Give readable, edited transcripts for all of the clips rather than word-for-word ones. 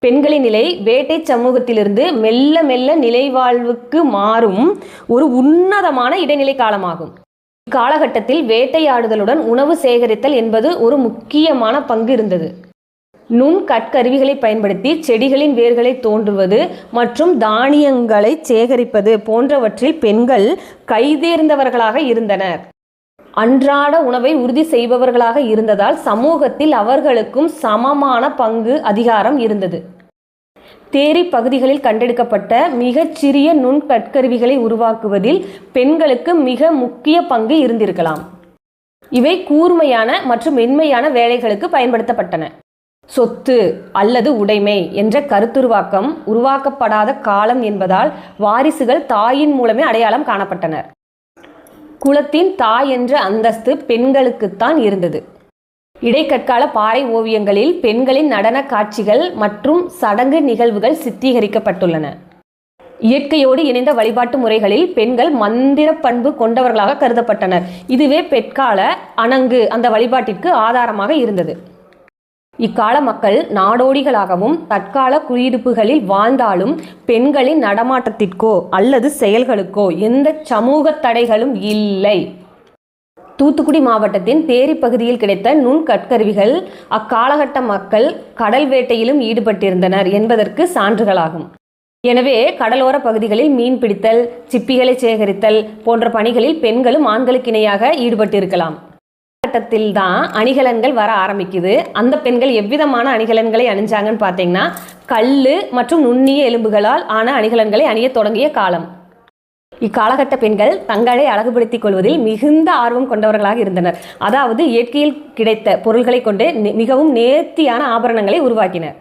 பெண்களின் நிலை வேட்டை சமூகத்திலிருந்து மெல்ல மெல்ல நிலைவாழ்வுக்கு மாறும் ஒரு உன்னதமான இடைநிலை காலமாகும். இக்காலகட்டத்தில் வேட்டையாடுதலுடன் உணவு சேகரித்தல் என்பது ஒரு முக்கியமான பங்கு இருந்தது. நுண் கற்கருவிகளை பயன்படுத்தி செடிகளின் வேர்களை தோண்டுவது மற்றும் தானியங்களை சேகரிப்பது போன்றவற்றில் பெண்கள் கைதேர்ந்தவர்களாக இருந்தனர். அன்றாட உணவை உறுதி செய்பவர்களாக இருந்ததால் சமூகத்தில் அவர்களுக்கும் சமமான பங்கு அதிகாரம் இருந்தது. தேரி பகுதிகளில் கண்டெடுக்கப்பட்ட மிகச்சிறிய நுண் கற்கருவிகளை உருவாக்குவதில் பெண்களுக்கு மிக முக்கிய பங்கு இருந்திருக்கலாம். இவை கூர்மையான மற்றும் மென்மையான வேலைகளுக்கு பயன்படுத்தப்பட்டன. சொத்து அல்லது உடைமை என்ற கருத்துருவாக்கம் உருவாக்கப்படாத காலம் என்பதால் வாரிசுகள் தாயின் மூலமே அடையாளம் காணப்பட்டனர். குலத்தின் தாய் என்ற அந்தஸ்து பெண்களுக்குத்தான் இருந்தது. இடைக்கற்கால பாறை ஓவியங்களில் பெண்களின் நடன காட்சிகள் மற்றும் சடங்கு நிகழ்வுகள் சித்தீகரிக்கப்பட்டுள்ளன. இயற்கையோடு இணைந்த வழிபாட்டு முறைகளில் பெண்கள் மந்திர பண்பு கொண்டவர்களாக கருதப்பட்டனர். இதுவே பிற்கால அணங்கு அந்த வழிபாட்டிற்கு ஆதாரமாக இருந்தது. இக்கால மக்கள் நாடோடிகளாகவும் தற்கால குடியிருப்புகளில் வாழ்ந்தாலும் பெண்களின் நடமாட்டத்திற்கோ அல்லது செயல்களுக்கோ எந்த சமூக தடைகளும் இல்லை. தூத்துக்குடி மாவட்டத்தின் தேரி பகுதியில் கிடைத்த நுண் கற்கருவிகள் அக்காலகட்ட மக்கள் கடல் வேட்டையிலும் ஈடுபட்டிருந்தனர் என்பதற்கு சான்றுகளாகும். எனவே கடலோர பகுதிகளில் மீன் பிடித்தல், சிப்பிகளை சேகரித்தல் போன்ற பணிகளில் பெண்களும் ஆண்களுக்கு இணையாக ஈடுபட்டிருக்கலாம். கட்டத்தில் தான் அணிகலன்கள் வர ஆரம்பிக்குது. அந்த பெண்கள் எவ்விதமான அணிகலன்களை அணிஞ்சாங்கன்னு பார்த்தீங்கன்னா கல் மற்றும் நுண்ணிய எலும்புகளால் ஆன அணிகலன்களை அணிய தொடங்கிய காலம். இக்காலகட்ட பெண்கள் தங்களை அழகுபடுத்திக் கொள்வதில் மிகுந்த ஆர்வம் கொண்டவர்களாக இருந்தனர். அதாவது இயற்கையில் கிடைத்த பொருள்களை கொண்டு மிகவும் நேர்த்தியான ஆபரணங்களை உருவாக்கினர்.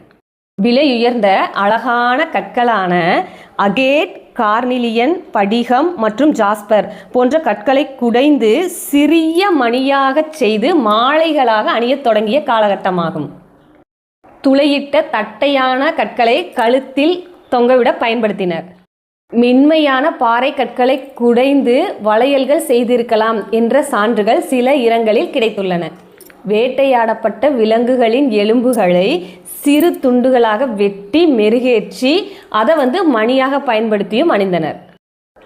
விலையுயர்ந்த அழகான கற்களான அகேட், கார்னிலியன், படிகம் மற்றும் ஜாஸ்பர் போன்ற கற்களை குடைந்து சிறிய மணியாக செய்து மாலைகளாக அணியத் தொடங்கிய காலகட்டமாகும். துளையிட்ட தட்டையான கற்களை கழுத்தில் தொங்கவிட பயன்படுத்தினர். மென்மையான பாறை கற்களை குடைந்து வளையல்கள் செய்திருக்கலாம் என்ற சான்றுகள் சில இடங்களில் கிடைத்துள்ளன. வேட்டையாடப்பட்ட விலங்குகளின் எலும்புகளை சிறு துண்டுகளாக வெட்டி மெருகேற்றி அதை மணியாக பயன்படுத்தியும் அணிந்தனர்.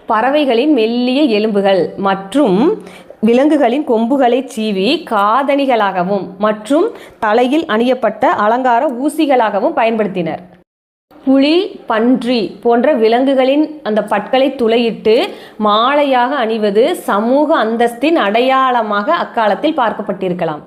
பறவைகளின் மெல்லிய எலும்புகள் மற்றும் விலங்குகளின் கொம்புகளை சீவி காதணிகளாகவும் மற்றும் தலையில் அணியப்பட்ட அலங்கார ஊசிகளாகவும் பயன்படுத்தினர். புலி, பன்றி போன்ற விலங்குகளின் அந்த பற்களை துளையிட்டு மாலையாக அணிவது சமூக அந்தஸ்தின் அடையாளமாக அக்காலத்தில் பார்க்கப்பட்டிருக்கலாம்.